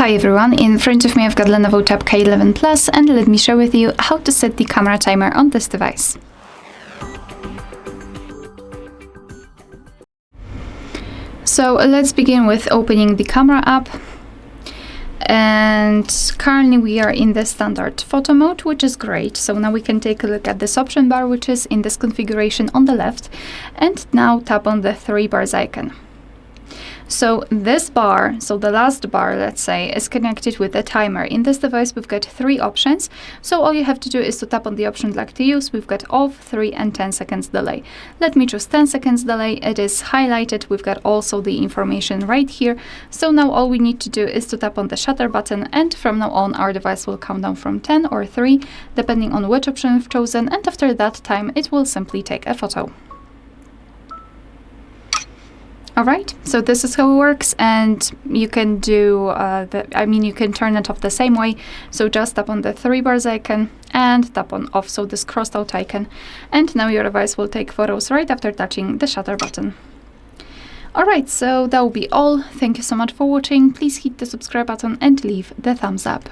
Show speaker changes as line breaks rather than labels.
Hi everyone, in front of me I've got LENOVO Tab K11 Plus, and let me share with you how to set the camera timer on this device. So let's begin with opening the camera app. And currently we are in the standard photo mode, which is great. So now we can take a look at this option bar, which is in this configuration on the left, and now tap on the 3 bars icon. So this bar, so the last bar, let's say, is connected with the timer. In this device, we've got 3 options. So all you have to do is to tap on the option you'd like to use. We've got off, 3 and 10 seconds delay. Let me choose 10 seconds delay. It is highlighted. We've got also the information right here. So now all we need to do is to tap on the shutter button, and from now on our device will count down from 10 or 3, depending on which option we've chosen. And after that time, it will simply take a photo. Alright, so this is how it works, and you can do, you can turn it off the same way. So just tap on the 3 bars icon and tap on off, so this crossed out icon. And now your device will take photos right after touching the shutter button. Alright, so that will be all. Thank you so much for watching. Please hit the subscribe button and leave the thumbs up.